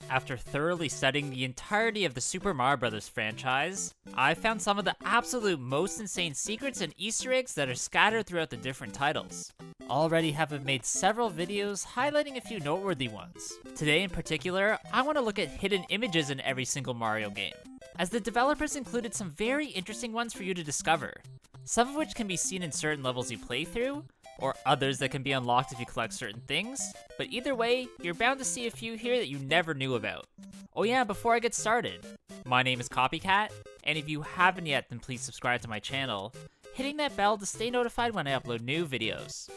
After thoroughly studying the entirety of the Super Mario Bros. Franchise, I found some of the absolute most insane secrets and Easter eggs that are scattered throughout the different titles. Already have made several videos highlighting a few noteworthy ones. Today in particular, I want to look at hidden images in every single Mario game, as the developers included some very interesting ones for you to discover, some of which can be seen in certain levels you play through, or others that can be unlocked if you collect certain things, but either way, you're bound to see a few here that you never knew about. Oh yeah, before I get started, my name is Copycat, and if you haven't yet, then please subscribe to my channel, hitting that bell to stay notified when I upload new videos.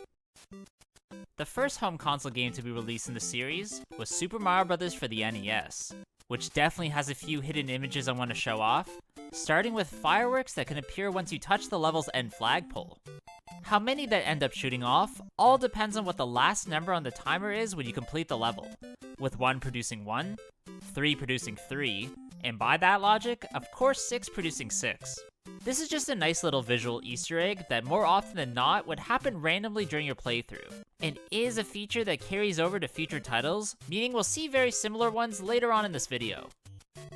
The first home console game to be released in the series was Super Mario Bros. For the NES, which definitely has a few hidden images I want to show off, starting with fireworks that can appear once you touch the level's end flagpole. How many that end up shooting off all depends on what the last number on the timer is when you complete the level, with 1 producing 1, 3 producing 3, and by that logic, of course 6 producing 6. This is just a nice little visual Easter egg that more often than not would happen randomly during your playthrough, and is a feature that carries over to future titles, meaning we'll see very similar ones later on in this video.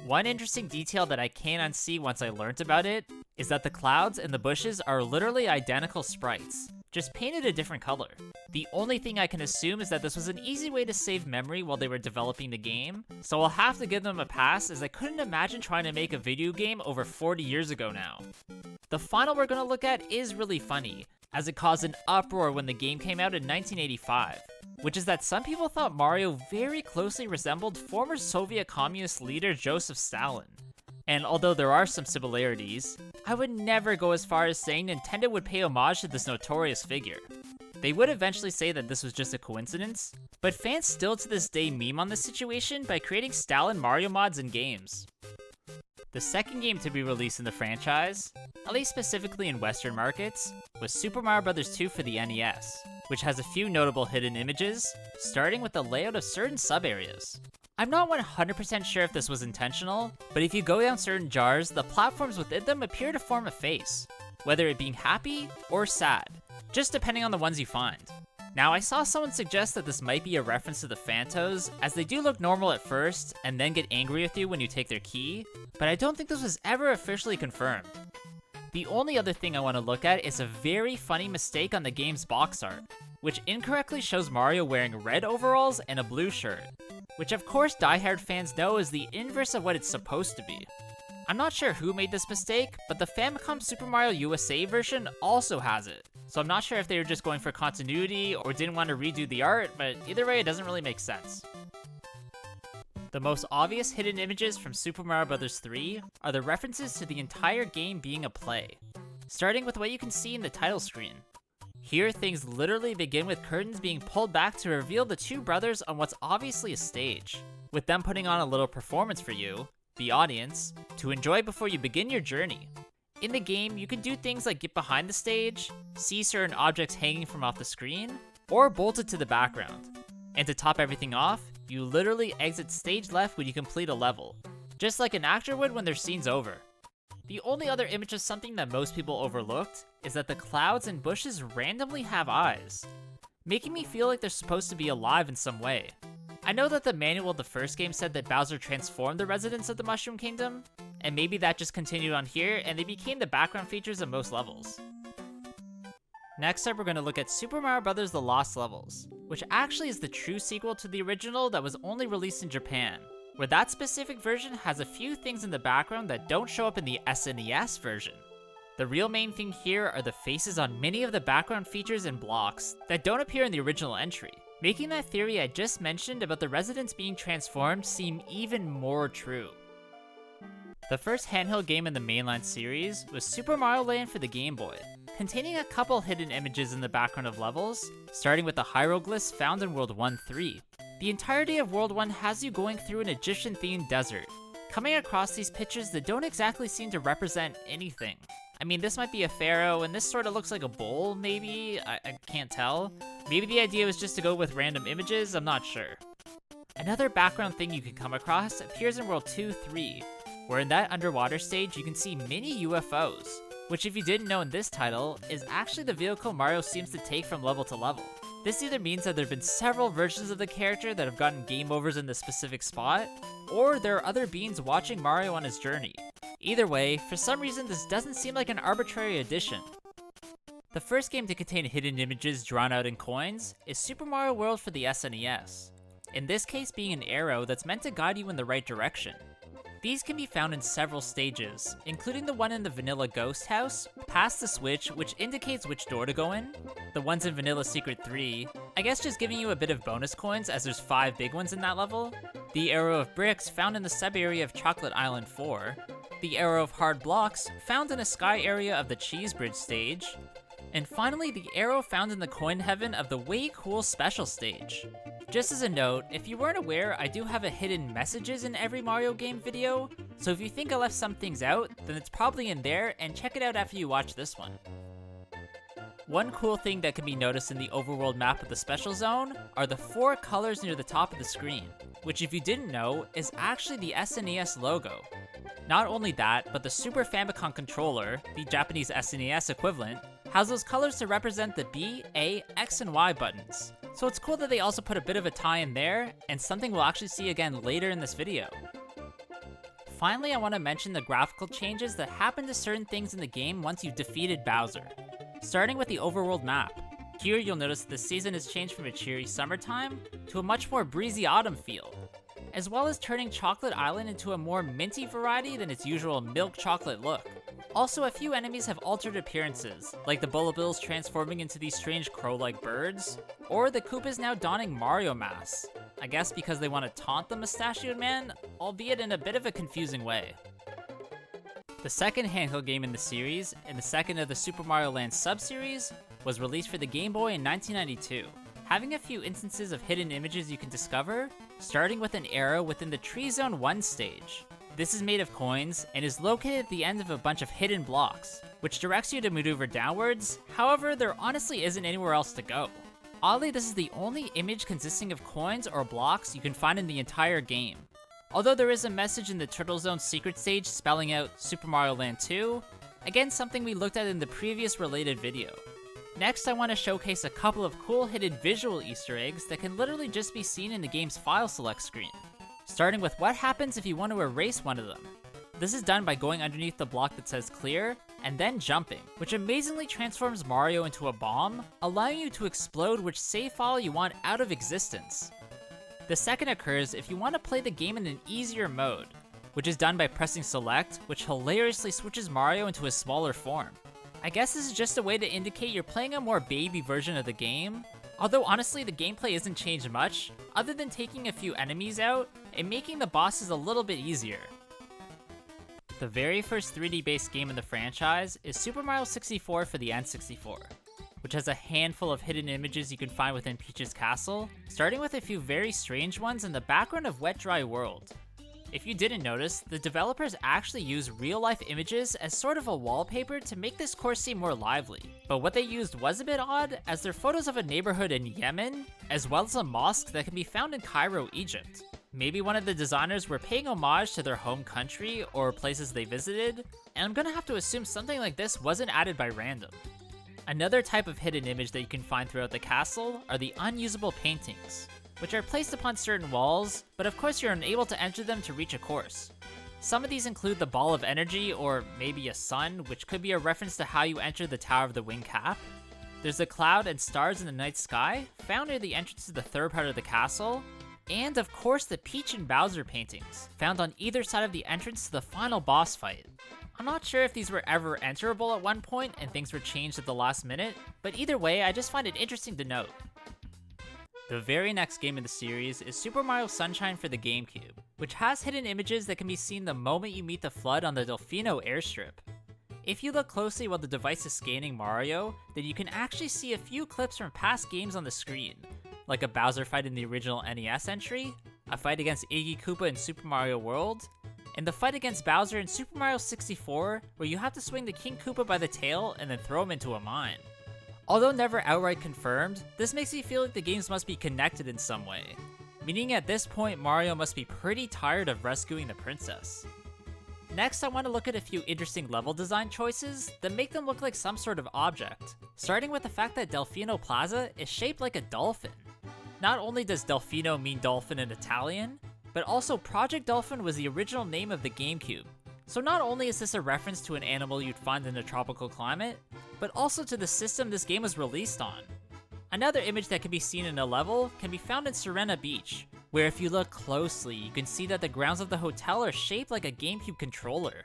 One interesting detail that I can't unsee once I learnt about it is that the clouds and the bushes are literally identical sprites, just painted a different color. The only thing I can assume is that this was an easy way to save memory while they were developing the game, so I'll have to give them a pass as I couldn't imagine trying to make a video game over 40 years ago now. The final we're gonna look at is really funny, as it caused an uproar when the game came out in 1985, which is that some people thought Mario very closely resembled former Soviet communist leader Joseph Stalin. And although there are some similarities, I would never go as far as saying Nintendo would pay homage to this notorious figure. They would eventually say that this was just a coincidence, but fans still to this day meme on this situation by creating Stalin Mario mods in games. The second game to be released in the franchise, at least specifically in Western markets, was Super Mario Bros. 2 for the NES, which has a few notable hidden images, starting with the layout of certain sub-areas. I'm not 100% sure if this was intentional, but if you go down certain jars, the platforms within them appear to form a face, whether it being happy or sad, just depending on the ones you find. Now, I saw someone suggest that this might be a reference to the Phantos, as they do look normal at first, and then get angry with you when you take their key, but I don't think this was ever officially confirmed. The only other thing I want to look at is a very funny mistake on the game's box art, which incorrectly shows Mario wearing red overalls and a blue shirt, which of course diehard fans know is the inverse of what it's supposed to be. I'm not sure who made this mistake, but the Famicom Super Mario USA version also has it, so I'm not sure if they were just going for continuity or didn't want to redo the art, but either way it doesn't really make sense. The most obvious hidden images from Super Mario Bros. 3 are the references to the entire game being a play, starting with what you can see in the title screen. Here, things literally begin with curtains being pulled back to reveal the two brothers on what's obviously a stage, with them putting on a little performance for you, the audience, to enjoy before you begin your journey. In the game, you can do things like get behind the stage, see certain objects hanging from off the screen, or bolted to the background. And to top everything off, you literally exit stage left when you complete a level, just like an actor would when their scene's over. The only other image of something that most people overlooked is that the clouds and bushes randomly have eyes, making me feel like they're supposed to be alive in some way. I know that the manual of the first game said that Bowser transformed the residents of the Mushroom Kingdom, and maybe that just continued on here and they became the background features of most levels. Next up, we're going to look at Super Mario Bros. The Lost Levels, which actually is the true sequel to the original that was only released in Japan, where that specific version has a few things in the background that don't show up in the SNES version. The real main thing here are the faces on many of the background features and blocks that don't appear in the original entry, making that theory I just mentioned about the residents being transformed seem even more true. The first handheld game in the mainline series was Super Mario Land for the Game Boy, containing a couple hidden images in the background of levels, starting with the hieroglyphs found in World 1-3. The entirety of World 1 has you going through an Egyptian-themed desert, coming across these pictures that don't exactly seem to represent anything. I mean, this might be a pharaoh, and this sort of looks like a bowl, maybe? I can't tell. Maybe the idea was just to go with random images, I'm not sure. Another background thing you can come across appears in World 2-3, where in that underwater stage you can see mini UFOs, which if you didn't know in this title, is actually the vehicle Mario seems to take from level to level. This either means that there have been several versions of the character that have gotten game overs in the specific spot, or there are other beings watching Mario on his journey. Either way, for some reason this doesn't seem like an arbitrary addition. The first game to contain hidden images drawn out in coins is Super Mario World for the SNES, in this case being an arrow that's meant to guide you in the right direction. These can be found in several stages, including the one in the Vanilla Ghost House, past the switch which indicates which door to go in, the ones in Vanilla Secret 3, I guess just giving you a bit of bonus coins as there's 5 big ones in that level, the Arrow of Bricks found in the sub-area of Chocolate Island 4, the Arrow of Hard Blocks found in a sky area of the Cheese Bridge stage, and finally the arrow found in the coin heaven of the Way Cool Special stage. Just as a note, if you weren't aware, I do have a hidden messages in every Mario game video, so if you think I left some things out, then it's probably in there, and check it out after you watch this one. One cool thing that can be noticed in the overworld map of the Special Zone are the 4 colors near the top of the screen, which if you didn't know, is actually the SNES logo. Not only that, but the Super Famicom controller, the Japanese SNES equivalent, has those colors to represent the B, A, X, and Y buttons. So it's cool that they also put a bit of a tie in there, and something we'll actually see again later in this video. Finally, I want to mention the graphical changes that happen to certain things in the game once you've defeated Bowser. Starting with the overworld map. Here you'll notice that the season has changed from a cheery summertime to a much more breezy autumn feel, as well as turning Chocolate Island into a more minty variety than its usual milk chocolate look. Also, a few enemies have altered appearances, like the Bullabills transforming into these strange crow-like birds, or the Koopas now donning Mario masks, I guess because they want to taunt the mustachioed man, albeit in a bit of a confusing way. The second handheld game in the series, and the second of the Super Mario Land sub-series, was released for the Game Boy in 1992, having a few instances of hidden images you can discover, starting with an arrow within the Tree Zone 1 stage. This is made of coins, and is located at the end of a bunch of hidden blocks, which directs you to maneuver downwards. However, there honestly isn't anywhere else to go. Oddly, this is the only image consisting of coins or blocks you can find in the entire game. Although there is a message in the Turtle Zone secret stage spelling out Super Mario Land 2, again something we looked at in the previous related video. Next, I want to showcase a couple of cool hidden visual Easter eggs that can literally just be seen in the game's file select screen. Starting with what happens if you want to erase one of them. This is done by going underneath the block that says clear, and then jumping, which amazingly transforms Mario into a bomb, allowing you to explode which save file you want out of existence. The second occurs if you want to play the game in an easier mode, which is done by pressing select, which hilariously switches Mario into a smaller form. I guess this is just a way to indicate you're playing a more baby version of the game, although honestly the gameplay isn't changed much, other than taking a few enemies out and making the bosses a little bit easier. The very first 3D based game in the franchise is Super Mario 64 for the N64, which has a handful of hidden images you can find within Peach's castle, starting with a few very strange ones in the background of Wet Dry World. If you didn't notice, the developers actually use real-life images as sort of a wallpaper to make this course seem more lively. But what they used was a bit odd, as they're photos of a neighborhood in Yemen, as well as a mosque that can be found in Cairo, Egypt. Maybe one of the designers were paying homage to their home country or places they visited, and I'm gonna have to assume something like this wasn't added by random. Another type of hidden image that you can find throughout the castle are the unusable paintings, which are placed upon certain walls, but of course you're unable to enter them to reach a course. Some of these include the Ball of Energy, or maybe a sun, which could be a reference to how you enter the Tower of the Wing Cap. There's a cloud and stars in the night sky, found near the entrance to the third part of the castle, and of course the Peach and Bowser paintings, found on either side of the entrance to the final boss fight. I'm not sure if these were ever enterable at one point and things were changed at the last minute, but either way I just find it interesting to note. The very next game in the series is Super Mario Sunshine for the GameCube, which has hidden images that can be seen the moment you meet the FLUDD on the Delfino airstrip. If you look closely while the device is scanning Mario, then you can actually see a few clips from past games on the screen, like a Bowser fight in the original NES entry, a fight against Iggy Koopa in Super Mario World, and the fight against Bowser in Super Mario 64, where you have to swing the King Koopa by the tail and then throw him into a mine. Although never outright confirmed, this makes me feel like the games must be connected in some way, meaning at this point Mario must be pretty tired of rescuing the princess. Next, I want to look at a few interesting level design choices that make them look like some sort of object, starting with the fact that Delfino Plaza is shaped like a dolphin. Not only does Delfino mean dolphin in Italian, but also Project Dolphin was the original name of the GameCube. So not only is this a reference to an animal you'd find in a tropical climate, but also to the system this game was released on. Another image that can be seen in a level can be found in Serena Beach, where if you look closely, you can see that the grounds of the hotel are shaped like a GameCube controller.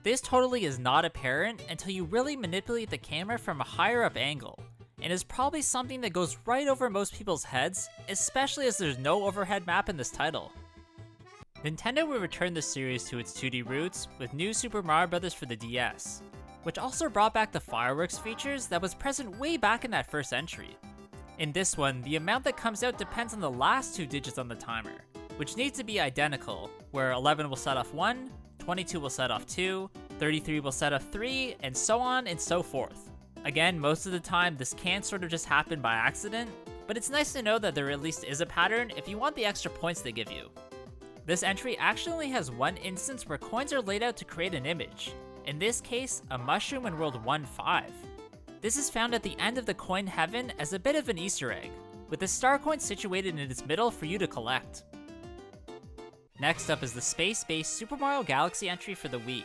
This totally is not apparent until you really manipulate the camera from a higher up angle, and is probably something that goes right over most people's heads, especially as there's no overhead map in this title. Nintendo will return the series to its 2D roots with New Super Mario Bros. For the DS, which also brought back the fireworks features that was present way back in that first entry. In this one, the amount that comes out depends on the last 2 digits on the timer, which needs to be identical, where 11 will set off 1, 22 will set off 2, 33 will set off 3, and so on and so forth. Again, most of the time this can sort of just happen by accident, but it's nice to know that there at least is a pattern if you want the extra points they give you. This entry actually only has one instance where coins are laid out to create an image, in this case, a mushroom in World 1-5. This is found at the end of the coin heaven as a bit of an Easter egg, with the star coin situated in its middle for you to collect. Next up is the space-based Super Mario Galaxy entry for the Wii,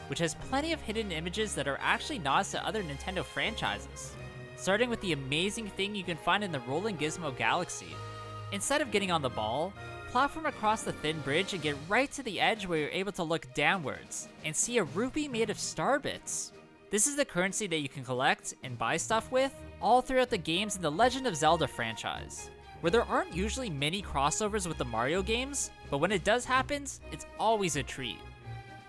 which has plenty of hidden images that are actually nods to other Nintendo franchises, starting with the amazing thing you can find in the Rolling Gizmo Galaxy. Instead of getting on the ball, platform across the thin bridge and get right to the edge where you're able to look downwards and see a rupee made of star bits. This is the currency that you can collect and buy stuff with all throughout the games in the Legend of Zelda franchise, where there aren't usually many crossovers with the Mario games, but when it does happen, it's always a treat.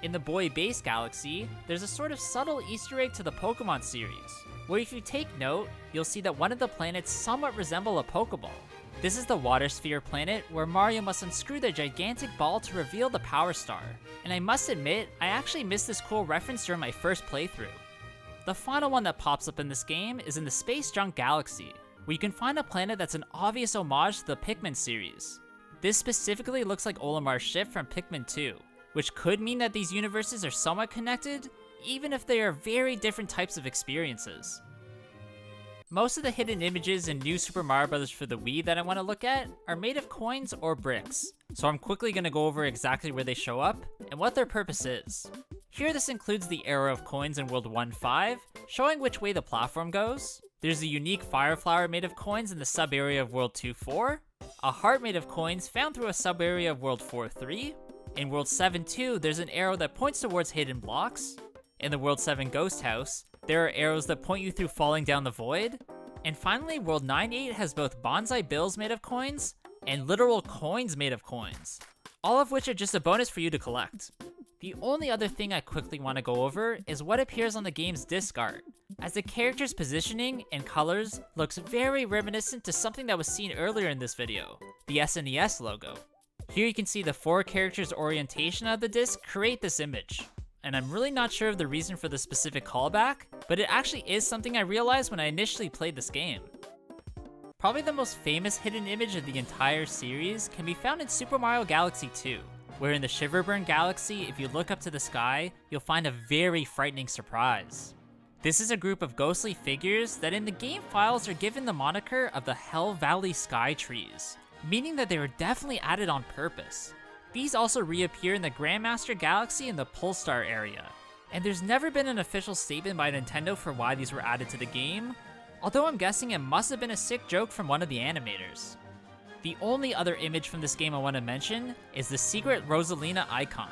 In the Boy Base Galaxy, there's a sort of subtle Easter egg to the Pokemon series, where if you take note, you'll see that one of the planets somewhat resemble a Pokeball. This is the Water Sphere planet, where Mario must unscrew the gigantic ball to reveal the Power Star, and I must admit, I actually missed this cool reference during my first playthrough. The final one that pops up in this game is in the Space Junk Galaxy, where you can find a planet that's an obvious homage to the Pikmin series. This specifically looks like Olimar's ship from Pikmin 2, which could mean that these universes are somewhat connected, even if they are very different types of experiences. Most of the hidden images in New Super Mario Bros. For the Wii that I want to look at are made of coins or bricks, so I'm quickly going to go over exactly where they show up and what their purpose is. Here this includes the arrow of coins in World 1-5, showing which way the platform goes. There's a unique fire flower made of coins in the sub-area of World 2-4, a heart made of coins found through a sub-area of World 4-3. In World 7-2, there's an arrow that points towards hidden blocks. In the World 7 Ghost House, there are arrows that point you through falling down the void. And finally, World 9-8 has both bonsai bills made of coins and literal coins made of coins, all of which are just a bonus for you to collect. The only other thing I quickly want to go over is what appears on the game's disc art, as the character's positioning and colors looks very reminiscent to something that was seen earlier in this video, the SNES logo. Here you can see the 4 characters' orientation of the disc create this image, and I'm really not sure of the reason for the specific callback, but it actually is something I realized when I initially played this game. Probably the most famous hidden image of the entire series can be found in Super Mario Galaxy 2, where in the Shiverburn Galaxy, if you look up to the sky, you'll find a very frightening surprise. This is a group of ghostly figures that in the game files are given the moniker of the Hell Valley Sky Trees, meaning that they were definitely added on purpose. These also reappear in the Grandmaster Galaxy in the Polestar area, and there's never been an official statement by Nintendo for why these were added to the game, although I'm guessing it must have been a sick joke from one of the animators. The only other image from this game I want to mention is the secret Rosalina icon,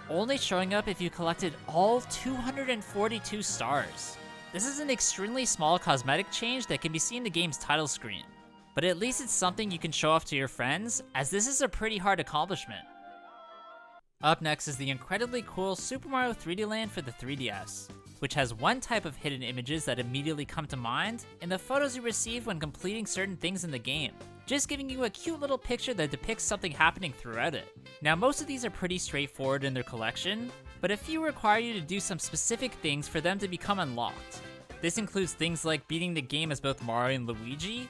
only showing up if you collected all 242 stars. This is an extremely small cosmetic change that can be seen in the game's title screen, but at least it's something you can show off to your friends, as this is a pretty hard accomplishment. Up next is the incredibly cool Super Mario 3D Land for the 3DS, which has one type of hidden images that immediately come to mind in the photos you receive when completing certain things in the game, just giving you a cute little picture that depicts something happening throughout it. Now most of these are pretty straightforward in their collection, but a few require you to do some specific things for them to become unlocked. This includes things like beating the game as both Mario and Luigi,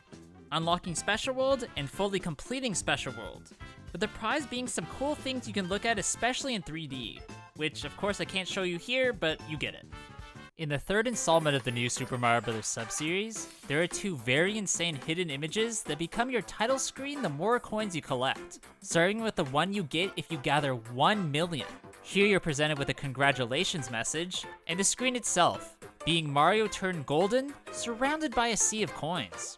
unlocking Special World, and fully completing Special World, with the prize being some cool things you can look at especially in 3D. which of course I can't show you here, but you get it. In the third installment of the new Super Mario Bros. Sub-series, there are two very insane hidden images that become your title screen the more coins you collect, starting with the one you get if you gather 1 million. Here you're presented with a congratulations message, and the screen itself, being Mario turned golden, surrounded by a sea of coins.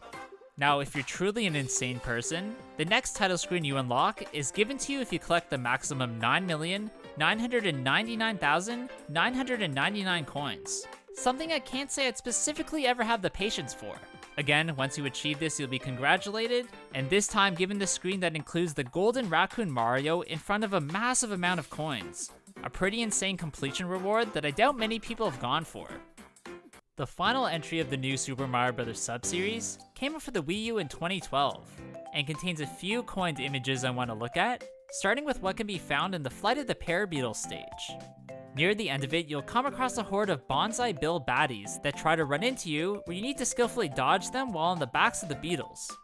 Now, if you're truly an insane person, the next title screen you unlock is given to you if you collect the maximum 9,999,999 coins. Something I can't say I'd specifically ever have the patience for. Again, once you achieve this, you'll be congratulated, and this time given the screen that includes the golden raccoon Mario in front of a massive amount of coins. A pretty insane completion reward that I doubt many people have gone for. The final entry of the new Super Mario Bros. Sub-series came out for the Wii U in 2012, and contains a few coined images I want to look at, starting with what can be found in the Flight of the Parabeetle stage. Near the end of it, you'll come across a horde of Bonsai Bill baddies that try to run into you, where you need to skillfully dodge them while on the backs of the beetles.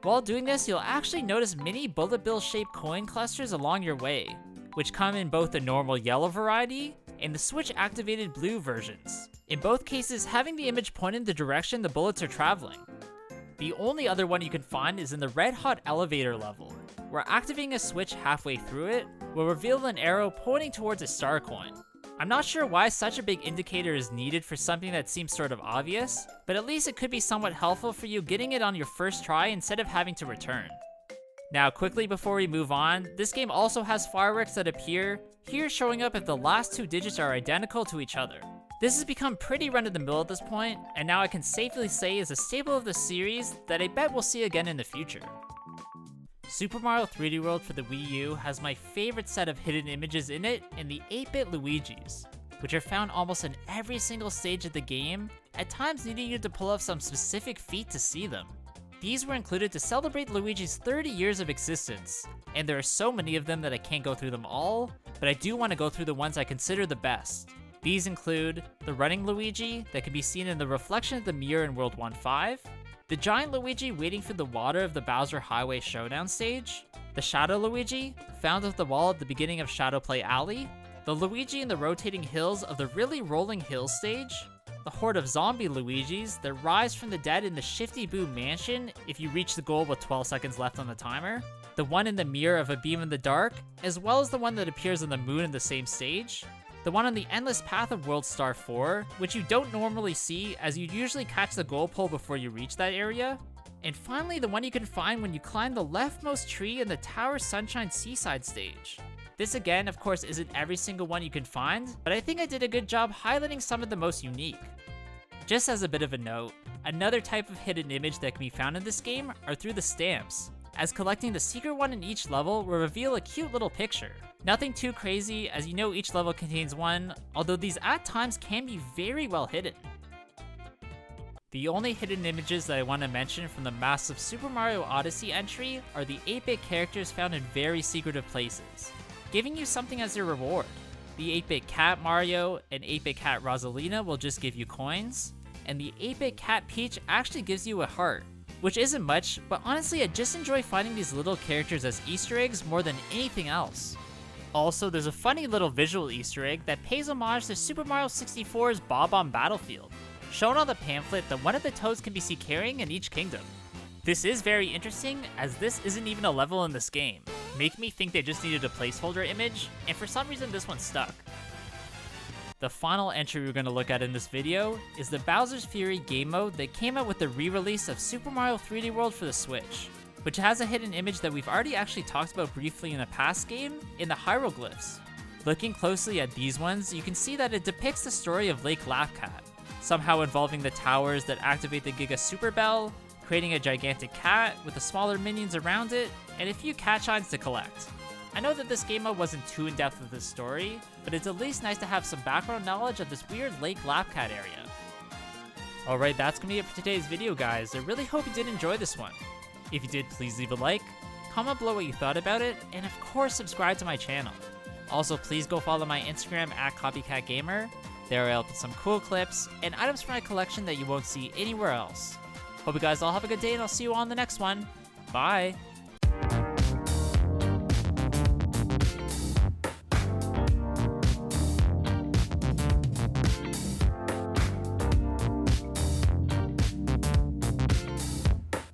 While doing this, you'll actually notice mini bullet bill shaped coin clusters along your way, which come in both the normal yellow variety and the switch activated blue versions. In both cases, having the image point in the direction the bullets are traveling. The only other one you can find is in the red hot elevator level, where activating a switch halfway through it will reveal an arrow pointing towards a star coin. I'm not sure why such a big indicator is needed for something that seems sort of obvious, but at least it could be somewhat helpful for you getting it on your first try instead of having to return. Now quickly before we move on, this game also has fireworks that appear here showing up if the last two digits are identical to each other. This has become pretty run-of-the-mill at this point, and now I can safely say is a staple of the series that I bet we'll see again in the future. Super Mario 3D World for the Wii U has my favorite set of hidden images in it in the 8-bit Luigis, which are found almost in every single stage of the game, at times needing you to pull off some specific feat to see them. These were included to celebrate Luigi's 30 years of existence, and there are so many of them that I can't go through them all, but I do want to go through the ones I consider the best. These include the running Luigi that can be seen in the reflection of the mirror in World 1-5, the giant Luigi waiting for the water of the Bowser Highway Showdown stage, the Shadow Luigi, found at the wall at the beginning of Shadow Play Alley, the Luigi in the rotating hills of the Really Rolling Hills stage, the horde of zombie Luigis that rise from the dead in the Shifty Boo Mansion if you reach the goal with 12 seconds left on the timer, the one in the mirror of A Beam in the Dark, as well as the one that appears on the moon in the same stage, the one on the endless path of World Star 4, which you don't normally see as you usually catch the goal pole before you reach that area, and finally the one you can find when you climb the leftmost tree in the Tower Sunshine Seaside stage. This again, of course, isn't every single one you can find, but I think I did a good job highlighting some of the most unique. Just as a bit of a note, another type of hidden image that can be found in this game are through the stamps, as collecting the secret one in each level will reveal a cute little picture. Nothing too crazy, as you know each level contains one, although these at times can be very well hidden. The only hidden images that I want to mention from the massive Super Mario Odyssey entry are the 8-bit characters found in very secretive places, giving you something as a reward. The 8-bit cat Mario and 8-bit cat Rosalina will just give you coins, and the 8-bit cat Peach actually gives you a heart, which isn't much, but honestly I just enjoy finding these little characters as Easter eggs more than anything else. Also, there's a funny little visual Easter egg that pays homage to Super Mario 64's bob-omb Battlefield, shown on the pamphlet that one of the Toads can be seen carrying in each kingdom. This is very interesting, as this isn't even a level in this game, making me think they just needed a placeholder image, and for some reason this one stuck. The final entry we're going to look at in this video is the Bowser's Fury game mode that came out with the re-release of Super Mario 3D World for the Switch, which has a hidden image that we've already actually talked about briefly in a past game in the hieroglyphs. Looking closely at these ones, you can see that it depicts the story of Lake Lapcat, somehow involving the towers that activate the Giga Super Bell, creating a gigantic cat with the smaller minions around it, and a few cat shines to collect. I know that this game mode wasn't too in depth with this story, but it's at least nice to have some background knowledge of this weird Lake Lapcat area. Alright, that's gonna be it for today's video, guys. I really hope you did enjoy this one. If you did, please leave a like, comment below what you thought about it, and of course subscribe to my channel. Also, please go follow my Instagram at CopyCatGamer. There I'll put some cool clips and items from my collection that you won't see anywhere else. Hope you guys all have a good day, and I'll see you on the next one. Bye!